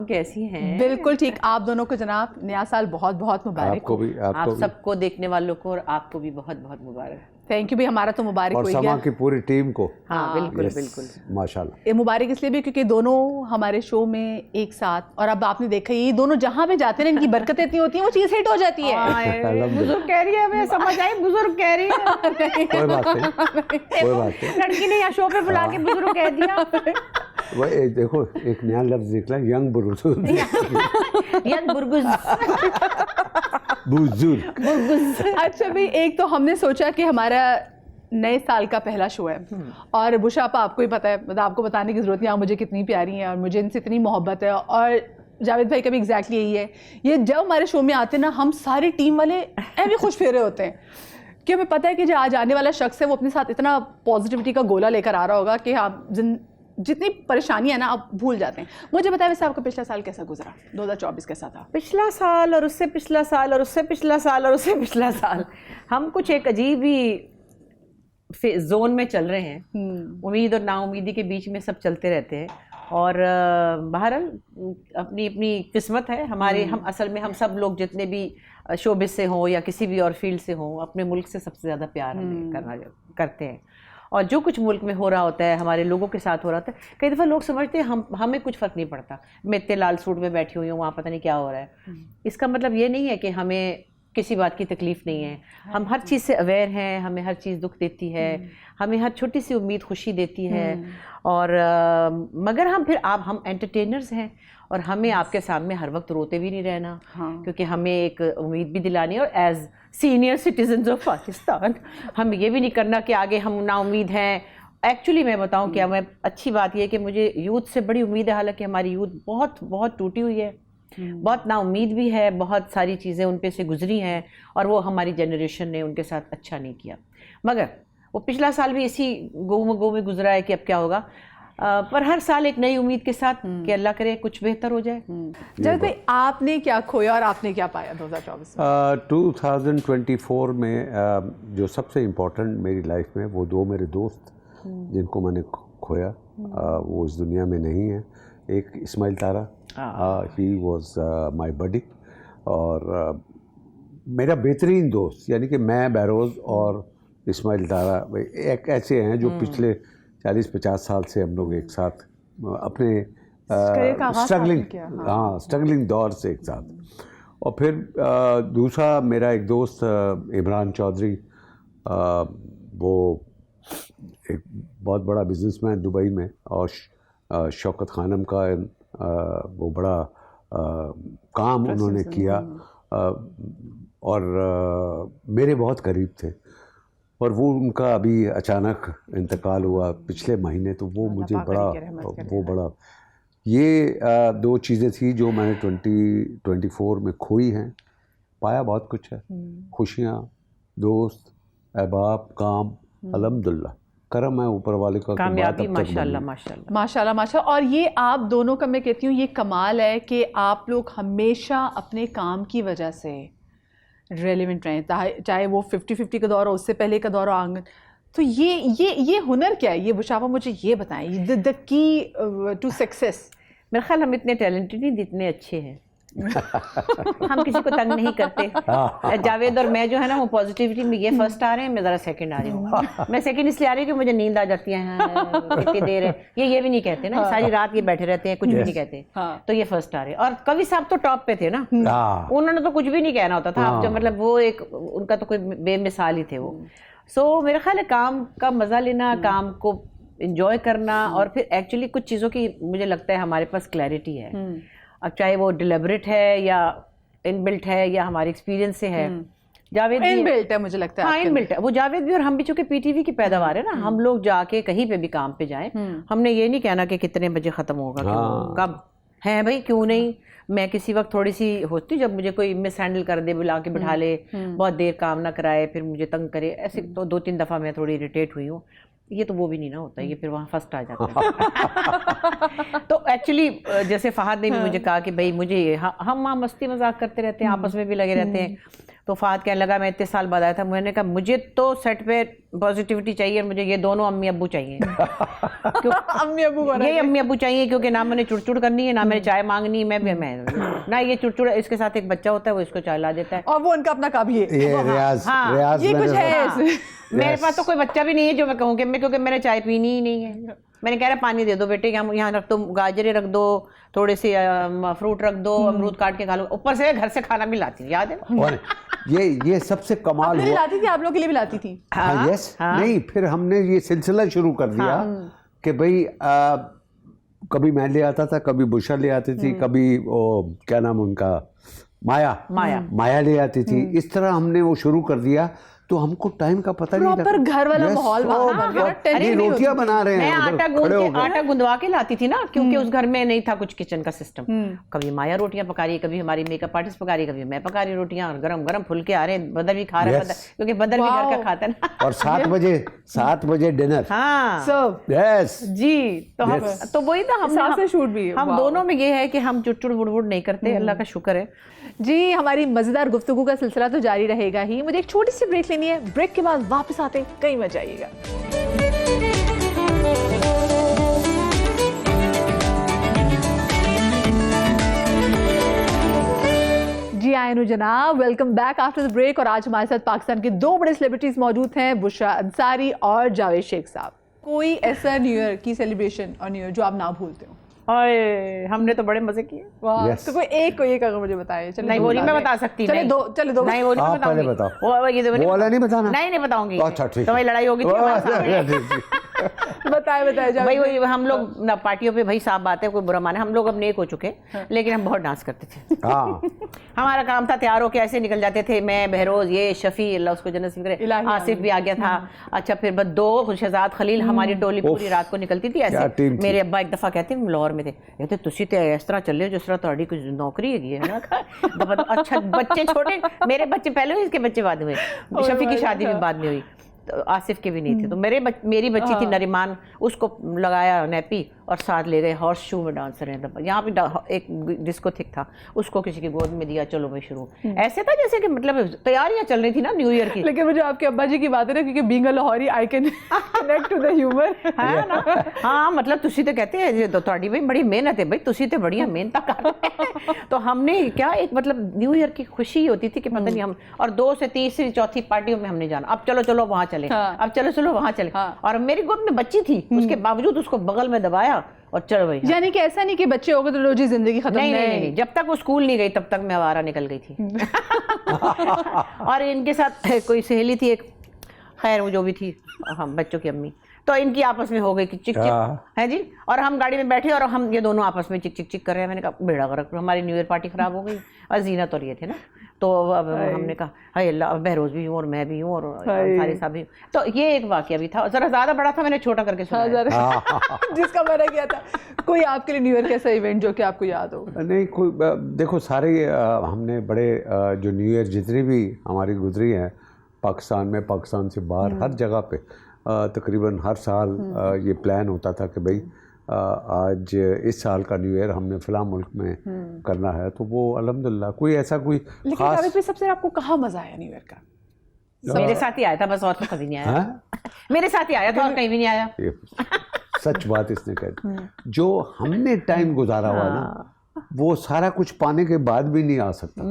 कैसी हैं? बिल्कुल ठीक। आप दोनों को जनाब नया साल बहुत बहुत मुबारक। आपको भी, आप सबको, देखने वालों को और आपको भी बहुत बहुत मुबारक। थैंक यू भी, हमारा तो मुबारक हो गया। और समा की पूरी टीम को। हाँ बिल्कुल बिल्कुल माशाल्लाह। ये मुबारक इसलिए भी क्योंकि दोनों हमारे शो में एक साथ, और अब आपने देखा ये दोनों जहाँ पे जाते हैं इनकी बरकतें इतनी होती हैं, वो चीज़ हिट हो जाती है। बुजुर्ग कह रही है, मैं समझ आई बुजुर्ग कह रही है। कोई बात नहीं, कोई बात नहीं। लड़की ने यहाँ शो पे बुला के बुजुर्ग कह दिया। वही देखो एक नया लफ्ज निकला, यंग बुजुर्ग। यंग बुजुर्ग। अच्छा भाई, एक तो हमने सोचा कि हमारा नए साल का पहला शो है, और बुशा आपा आपको ही पता है, मतलब आपको बताने की ज़रूरत नहीं, आप मुझे कितनी प्यारी हैं और मुझे इनसे इतनी मोहब्बत है, और जावेद भाई का भी एग्जैक्टली यही है। ये जब हमारे शो में आते हैं ना, हम सारी टीम वाले ऐसे खुश फेरे होते हैं कि हमें पता है कि जो आज आने वाला शख्स है वो अपने साथ इतना पॉजिटिविटी का गोला लेकर आ रहा होगा कि आप जितनी परेशानी है ना आप भूल जाते हैं। मुझे बताया वैसे आपका पिछला साल कैसा गुजरा? 2024 कैसा था? पिछला साल और उससे पिछला साल और उससे पिछला साल और उससे पिछला साल, हम कुछ एक अजीब ही जोन में चल रहे हैं। उम्मीद और नाउमीदी के बीच में सब चलते रहते हैं, और बहरहाल अपनी अपनी किस्मत है हमारे। हम असल में हम सब लोग जितने भी शोबिस से हों या किसी भी और फील्ड से हों, अपने मुल्क से सबसे ज़्यादा प्यार हमें करते हैं, और जो कुछ मुल्क में हो रहा होता है, हमारे लोगों के साथ हो रहा होता है, कई दफ़ा लोग समझते हैं हमें कुछ फ़र्क नहीं पड़ता, मैं इतने लाल सूट में बैठी हुई हूँ, वहाँ पता नहीं क्या हो रहा है। इसका मतलब ये नहीं है कि हमें किसी बात की तकलीफ़ नहीं है। हम हर चीज़ से अवेयर हैं, हमें हर चीज़ दुख देती है, हमें हर छोटी सी उम्मीद खुशी देती है, और मगर हम एंटरटेनर्स हैं, और हमें आपके सामने हर वक्त रोते भी नहीं रहना, क्योंकि हमें एक उम्मीद भी दिलानी है, और as senior citizens of Pakistan हम ये भी नहीं करना कि आगे हम ना उम्मीद हैं। एक्चुअली मैं बताऊं क्या, मैं अच्छी बात यह है कि मुझे यूथ से बड़ी उम्मीद है, हालांकि हमारी यूथ बहुत बहुत टूटी हुई है, बहुत ना उम्मीद भी है, बहुत सारी चीज़ें उन पे से गुजरी हैं, और वो हमारी जनरेशन ने उनके साथ अच्छा नहीं किया। मगर वो पिछला साल भी इसी गो में गुजरा है कि अब क्या होगा, पर हर साल एक नई उम्मीद के साथ कि अल्लाह करे कुछ बेहतर हो जाए। जब भाई आपने क्या खोया और आपने क्या पाया 2024 में? 2024 में जो सबसे इम्पोर्टेंट मेरी लाइफ में वो दो मेरे दोस्त जिनको मैंने खोया, वो इस दुनिया में नहीं है। एक इस्माइल तारा, ही वॉज माई बडी, और मेरा बेहतरीन दोस्त, यानी कि मैं, बैरोज़ और इस्माइल तारा एक ऐसे हैं जो पिछले 40-50 साल से हम लोग एक साथ अपने स्ट्रगलिंग दौर से एक साथ। और फिर दूसरा मेरा एक दोस्त इमरान चौधरी, वो एक बहुत बड़ा बिजनेसमैन दुबई में, और शौकत खानम का वो बड़ा काम उन्होंने किया, और मेरे बहुत करीब थे, और वो उनका अभी अचानक इंतकाल हुआ पिछले महीने। तो वो मुझे बड़ा ये दो चीज़ें थी जो मैंने 2024 में खोई हैं। पाया बहुत कुछ है, खुशियाँ, दोस्त, अहबाब, काम, अल्हम्दुलिल्लाह करम है ऊपर वाले का, कामयाबी माशाल्लाह माशाल्लाह माशाल्लाह माशाल्लाह। और ये आप दोनों का मैं कहती हूँ ये कमाल है कि आप लोग हमेशा अपने काम की वजह से रेलिवेंट रहें, चाहे वो 50-50 का दौर हो, उससे पहले का दौर हो आंगन। तो ये हुनर क्या है? ये बुशाफा मुझे ये बताएं, द की टू सक्सेस। मेरे ख्याल हम इतने टैलेंटेड नहीं, जितने अच्छे हैं। हम किसी को तंग नहीं करते। जावेद और मैं जो है ना, वो पॉजिटिविटी में ये फर्स्ट आ रहे हैं, मैं ज़रा सेकंड आ रही हूँ। मैं सेकंड इसलिए आ रही हूँ कि मुझे नींद आ जाती है, इतनी देर है, ये भी नहीं कहते ना, सारी रात ये बैठे रहते हैं, कुछ भी नहीं कहते। तो ये फर्स्ट आ रहे हैं। और कवि साहब तो टॉप पे थे ना, उन्होंने तो कुछ भी नहीं कहना होता था, जो मतलब वो एक उनका तो कोई बेमिसाल ही थे वो। सो मेरा ख्याल है काम का मज़ा लेना, काम को इंजॉय करना, और फिर एक्चुअली कुछ चीज़ों की मुझे लगता है हमारे पास क्लैरिटी है। अब चाहे वो डिलिबरेट है या इनबिल्ट है या हमारे एक्सपीरियंस से है। जावेद भी इनबिल्ट है मुझे लगता है। हाँ इनबिल्ट है वो, जावेद भी और हम भी, चूंकि पीटीवी की पैदावार है ना, हम लोग जाके कहीं पे भी काम पे जाएं, हमने ये नहीं कहना कि कितने बजे ख़त्म होगा, कब है भाई, क्यों नहीं। मैं किसी वक्त थोड़ी सी होती जब मुझे कोई मिस हैंडल कर दे, बुला के बिठा ले, बहुत देर काम ना कराए, फिर मुझे तंग करे, ऐसे तो 2-3 दफ़ा मैं थोड़ी इरिटेट हुई हूँ। ये तो वो भी नहीं ना होता, ये फिर वहाँ फर्स्ट आ जाता है। तो एक्चुअली जैसे फहद ने भी मुझे कहा कि भाई मुझे हम वहाँ मस्ती मजाक करते रहते हैं, आपस में भी लगे रहते हैं, तो फहद कहने लगा मैं इतने साल बाद आया था, मैंने कहा मुझे तो सेट पे पॉजिटिविटी चाहिए, मुझे ये दोनों अम्मी अब्बू चाहिए। अम्मी अब्बू ये अम्मी अब्बू चाहिए, क्योंकि ना मैंने चुड़चुड़ करनी है, ना मैंने चाय मांगनी है, मैं ना ये चुड़चुड़, इसके साथ एक बच्चा होता है वो इसको चाय ला देता है, और वो उनका अपना काम ही है। ये रियाज हाँ, रियाज ये कुछ है हाँ, मेरे पास तो कोई बच्चा भी नहीं है जो मैं कहूँ कि मैं, क्योंकि मैंने चाय पीनी ही नहीं है। मैंने कह रहा पानी दे दो बेटे, यहाँ रख दो, गाजरें रख दो, थोड़े से फ्रूट रख दो, अमरूद काट के खा लो, ऊपर से घर से खाना भी लाती थी, याद है। और ये सबसे कमाल अपने लिए हुआ। लाती थी, आप लोगों के लिए भी लाती थी। हाँ, यस, नहीं फिर हमने ये सिलसिला शुरू कर दिया कि भाई कभी मैं ले आता था, कभी बुशा ले आती थी, कभी वो क्या नाम उनका माया ले आती थी। इस तरह हमने वो शुरू कर दिया, तो हमको टाइम का पता नहीं प्रॉपर घर वाला माहौल वहाँ बन गया, टेंशन नहीं रोटियां बना रहे मैं हैं, आटा गुंदवा के लाती थी ना, क्योंकि उस घर में नहीं था कुछ किचन का सिस्टम। कभी माया रोटियां पका रही है, कभी हमारी मेकअप आर्टिस्ट पका रही है, कभी मैं पका रही रोटियां, और गरम गरम फुलके आ रहे हैं, बदल भी खा रहा है, क्योंकि बदल भी घर का खाता है ना। और 7 बजे डिनर। हाँ यस जी, तो वही था, साथ शूट भी हम दोनों में ये है कि हम चुटचुड़ बुड़बुड़ नहीं करते, अल्लाह का शुक्र है जी। हमारी मजेदार गुफ्तगू का सिलसिला तो जारी रहेगा ही, मुझे एक छोटी सी ब्रेक लेनी है, ब्रेक के बाद वापस आते कहीं मत जाइएगा। जी आयनु जनाब, welcome back after the break. और आज हमारे साथ पाकिस्तान के 2 बड़े सेलिब्रिटीज मौजूद हैं, बुशरा अंसारी और जावेद शेख साहब। कोई ऐसा न्यू ईयर की सेलिब्रेशन और न्यू ईयर जो आप ना भूलते हो? और हमने तो बड़े मजे किए। Yes. तो कोई एक अगर मुझे बताइए। चलो नहीं, वो नहीं मैं बता सकती। चलो दो नहीं, वो नहीं आप बताऊंगी। पहले बताओ। वो वाला नहीं बताना? नहीं बताऊंगी। अच्छा, ठीक है। तो भाई लड़ाई होगी थी हमारे सामने। बताए भाई वही हम लोग ना पार्टियों पे, भाई साफ बात है, कोई बुरा माने, हम लोग अब नेक हो चुके, लेकिन हम बहुत डांस करते थे। हाँ, हमारा काम था तैयार होके ऐसे निकल जाते थे, मैं, बहरोज, ये शफी, अल्लाह उसको जन्नत नसीब करे, आसिफ भी आ गया था। अच्छा, फिर बस 2 शहजाद खलील, हमारी टोली पूरी रात को निकलती थी ऐसे। मेरे अब्बा एक दफा कहते लाहौर में थे, कहते तुसी तो इस तरह चल रहे हो जिस तरह तुम्हारी कुछ नौकरी है ना। अच्छा, बच्चे छोटे, मेरे बच्चे पहले हुए, इसके बच्चे बाद हुए, शफी की शादी भी बाद में हुई, तो आसिफ के भी नहीं थे। तो मेरी बच्ची थी नरिमान, उसको लगाया नैपी और साथ ले गए हॉर्स शू में डांसर हैं। यहाँ पे एक डिस्को थिक था, उसको किसी की गोद में दिया, चलो भाई शुरू। ऐसे था जैसे कि मतलब तैयारियां चल रही थी ना न्यू ईयर की। लेकिन मुझे आपके अब्बा जी की बात है ना, क्योंकि being a Lahori I can connect to the humour, है ना। हाँ, मतलब तुसी तो कहते हैं तो थोड़ी भाई बड़ी मेहनत है, भाई तुसी तो बढ़िया मेहनत कर रहे हैं। तो हमने क्या, एक मतलब न्यू ईयर की खुशी होती थी कि पता नहीं हम, और 2 से तीसरी चौथी पार्टियों में हमने जाना, अब चलो वहां चले, अब चलो वहां चले। और मेरी गोद में बच्ची थी, उसके बावजूद उसको बगल में दबाया और चलो भाई। यानी कि ऐसा नहीं कि बच्चे हो गए तो रोजी जिंदगी खत्म। नहीं, जब तक वो स्कूल नहीं गई तब तक मैं आवारा निकल गई थी। और इनके साथ कोई सहेली थी एक, खैर वो जो भी थी, हम बच्चों की अम्मी, तो इनकी आपस में हो गई कि चिक है जी। और हम गाड़ी में बैठे और हम ये दोनों आपस में चिक कर रहे हैं। मैंने कहा बेड़ा गर्क, हमारी न्यू ईयर पार्टी खराब हो गई। और जीनत और ये थे ना, तो अब हमने कहा हाय अल्लाह, बहरोज भी हूँ और मैं भी हूँ और सारे साहब भी। तो ये एक वाकया भी था, जरा ज्यादा बड़ा था, मैंने छोटा करके सुनाया। जिसका मैंने किया था। कोई आपके लिए न्यू ईयर कैसा इवेंट जो कि आपको याद हो? नहीं कोई, देखो सारे हमने बड़े जो न्यू ईयर जितनी भी हमारी गुजरी हैं पाकिस्तान में, पाकिस्तान से बाहर, हर जगह पे तकरीबन हर साल ये प्लान होता था कि भाई आज इस साल का न्यू ईयर हमने फ़िलहाल मुल्क में करना है। तो वो अल्हम्दुलिल्लाह कोई ऐसा कोई खास। लेकिन सबसे आपको कहाँ मज़ा आया न्यू ईयर का? मेरे साथ ही आया था बस, और तो कभी नहीं आया। मेरे साथ ही आया था और कहीं भी नहीं आया। सच बात इसने कह दी। जो हमने टाइम गुजारा हुआ ना, वो सारा कुछ पाने के बाद भी नहीं आ सकता।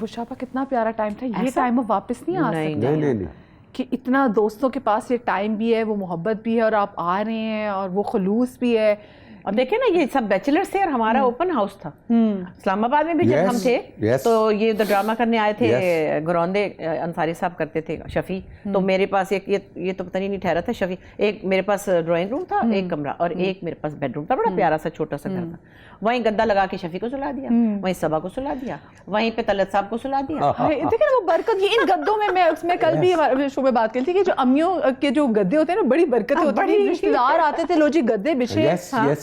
बुशापा कितना प्यारा टाइम था, ये टाइम अब वापस नहीं आ सकता। नहीं कि इतना दोस्तों के पास ये टाइम भी है, वो मोहब्बत भी है, और आप आ रहे हैं और वो खुलूस भी है। और देखे ना, ये सब बैचलर्स थे और हमारा ओपन हाउस था इस्लामाबाद में भी। जब हम थे तो ये तो ड्रामा करने आए थे, घरौंदे अंसारी साहब करते थे, शफी। तो मेरे पास एक ये तो पता नहीं ठहरा था शफी, एक मेरे पास ड्राइंग रूम था, एक कमरा, और एक मेरे पास बेडरूम था, बड़ा प्यारा सा छोटा सा घर था। वहीं गद्दा लगा के शफी को सुला दिया, वहीं सबा को सुला दिया, वहीं पे तलत साहब को सुला दिया। देखिए ना वो बरकत, ये इन गद्दों में मैं उसमें कल भी शो में बात की थी कि जो अम्मियों के जो गद्दे होते हैं ना, बड़ी बरकतें होती हैं। रिश्तेदार आते थे, लो जी गद्दे बिछे,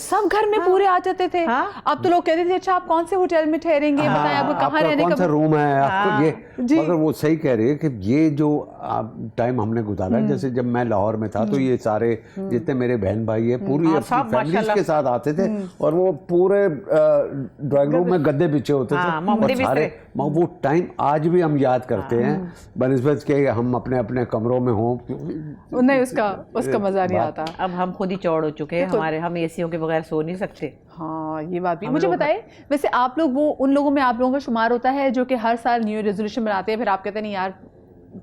सब घर में पूरे आ जाते थे। हाँ। अब तो लोग कहते थे अच्छा आप कौन से होटल में ठहरेंगे, बताएं आपको कहाँ रहने कौन सा का। रूम है आपको, ये जी। मगर वो सही कह रही है कि ये जो टाइम हमने गुजारा, जैसे जब मैं लाहौर में था तो ये सारे जितने मेरे बहन भाई है पूरी अपनी फैमिलीज के साथ आते थे और वो पूरे ड्राइंग रूम में गद्दे बिछे होते थे और सारे वो टाइम आज भी हम याद करते हैं बनिस्बत के हम अपने अपने कमरों में हों। नहीं उसका मजा नहीं आता। अब हम खुद ही चौड़ हो चुके हैं, हमारे हम एसीओ के बगैर सो नहीं सकते। हाँ ये बात भी। मुझे बताइए वैसे आप लोग वो उन लोगों में आप लोगों का शुमार होता है जो कि हर साल न्यू ईयर रेजोल्यूशन बनाते हैं, फिर आप कहते हैं नहीं यार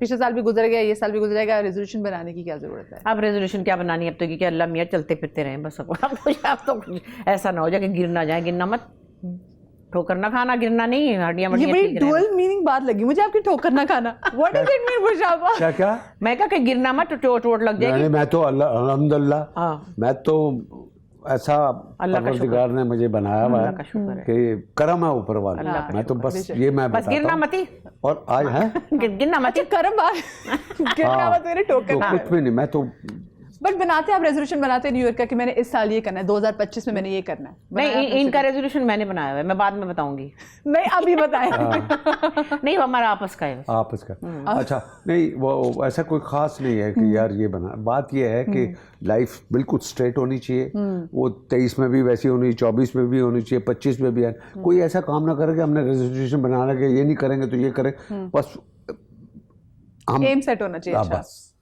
पिछले साल भी गुजर गया, ये साल भी गुजरेगा, रेजोल्यूशन बनाने की क्या जरूरत है? अब रेजोल्यूशन क्या बनानी है, अब तो कि अल्लाह मियाँ चलते फिरते रहें बस। अब तो ऐसा ना हो जाए कि गिर ना जाए, गिरना मत, ठोकर ना खाना, गिरना नहीं, हड्डियां ये बड़ी डुअल मीनिंग बात लगी मुझे आपकी, ठोकर ना खाना। व्हाट इज इट मीन बुशापा? क्या मैं क्या गगिरना मत, चोट लग जाएगी। मैं तो अल्हम्दुलिल्लाह मैं तो ऐसा परवरदिगार ने मुझे बनाया हुआ है कि करम है ऊपर वाला। मैं तो बस ये मैं बस गिरना मत ही, और आज है गिरना मत, करम गिरना मत मेरे ठोकर। कुछ भी नहीं, मैं तो बट बनाते आप रेजोल्यूशन बनाते न्यू ईयर का कि मैंने इस साल ये करना है, 2025 में मैंने ये करना है? नहीं, इनका रेजोल्यूशन मैंने बनाया हुआ है, मैं बाद में बताऊंगी। नहीं अभी बताएं। नहीं, वो हमारा आपस का है। आपस का अच्छा नहीं, वो ऐसा कोई खास नहीं है कि यार ये बना। बात ये है कि लाइफ बिल्कुल स्ट्रेट होनी चाहिए, वो 23 में भी वैसी होनी, 24 में भी होनी चाहिए, 25 में भी है। कोई ऐसा काम ना करे कि हमने रेजोल्यूशन बनाना कि ये नहीं करेंगे तो ये करें, बस हम एम सेट होना चाहिए। अच्छा बस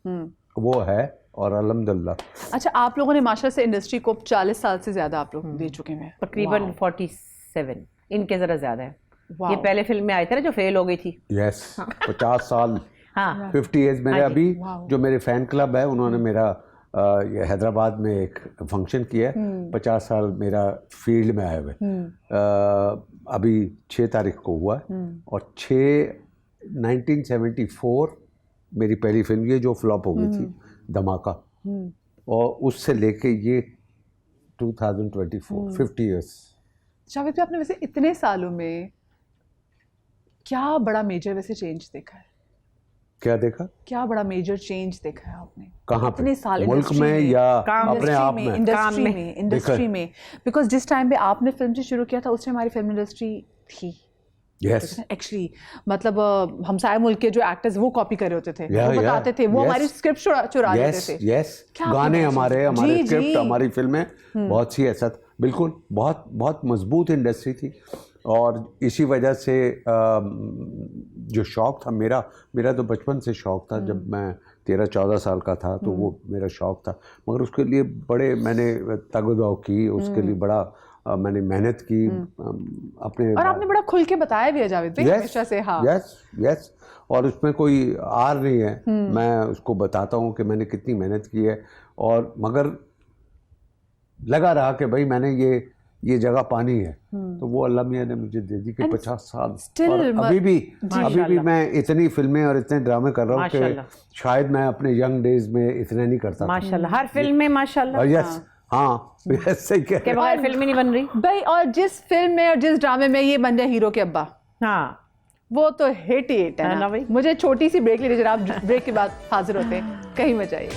वो है और अल्हम्दुलिल्लाह। अच्छा आप लोगों ने माशाल्लाह से इंडस्ट्री को 40 साल से ज्यादा आप लोग दे चुके हैं। तकरीबन 47, इनके जरा ज्यादा है। ये पहले फिल्म में आए थे ना जो फेल हो गई थी। यस 50 साल। हाँ 50 इयर्स मेरे अभी जो मेरे फैन क्लब है उन्होंने मेरा हैदराबाद में एक फंक्शन किया है, 50 साल मेरा फील्ड में आए हुए। अभी 6 तारीख को हुआ और 1974 मेरी पहली फिल्म ये जो फ्लॉप हो गई थी धमाका, और उससे लेके ये 2024 50 इयर्स। जावेद भाई आपने वैसे इतने सालों में क्या बड़ा मेजर वैसे चेंज देखा है? क्या देखा? क्या बड़ा मेजर चेंज देखा है आपने? कहाँ पे? इतने साल मुल्क में या अपने आप में? इंडस्ट्री में। बिकॉज जिस टाइम पे आपने फिल्म से शुरू किया था उस टाइम हमारी फिल्म इंडस्ट्री थी एक्चुअली, मतलब हमसाया मुल्क के जो एक्टर्स वो कॉपी कर रहे होते थे, वो बताते थे, वो हमारी स्क्रिप्ट चुरा लेते थे। गाने हमारे स्क्रिप्ट, हमारी फिल्में बहुत सी ऐसा बिल्कुल बहुत मजबूत इंडस्ट्री थी। और इसी वजह से जो शौक़ था मेरा तो बचपन से शौक़ था। जब मैं 13-14 साल का था तो वो मेरा शौक़ था, मगर उसके लिए बड़े मैंने तगदाव की, उसके लिए बड़ा मैंने मेहनत की अपने। और आपने बड़ा खुल के बताया भी है जावेद भाई हमेशा से। हाँ यस और उसमें कोई आर नहीं है, मैं उसको बताता हूँ कि मैंने कितनी मेहनत की है, और मगर लगा रहा कि भाई मैंने ये जगह पानी है, तो वो अल्लाह मियाँ ने मुझे दे दी कि 50 साल। और अभी भी मैं इतनी फिल्में और इतने ड्रामे कर रहा हूँ कि शायद मैं अपने यंग डेज में इतने नहीं करता माशाल्लाह। हर फिल्म में माशाल्लाह। यस हाँ सही कह रहे हैं, फिल्म ही नहीं बन रही भाई। और जिस फिल्म में और जिस ड्रामे में ये बन जाए हीरो के अब्बा, हाँ वो तो हिट ही हिट है ना भाई। मुझे छोटी सी ब्रेक ले लीजिए, आप ब्रेक के बाद हाजिर होते हैं, कहीं मत जाइएगा।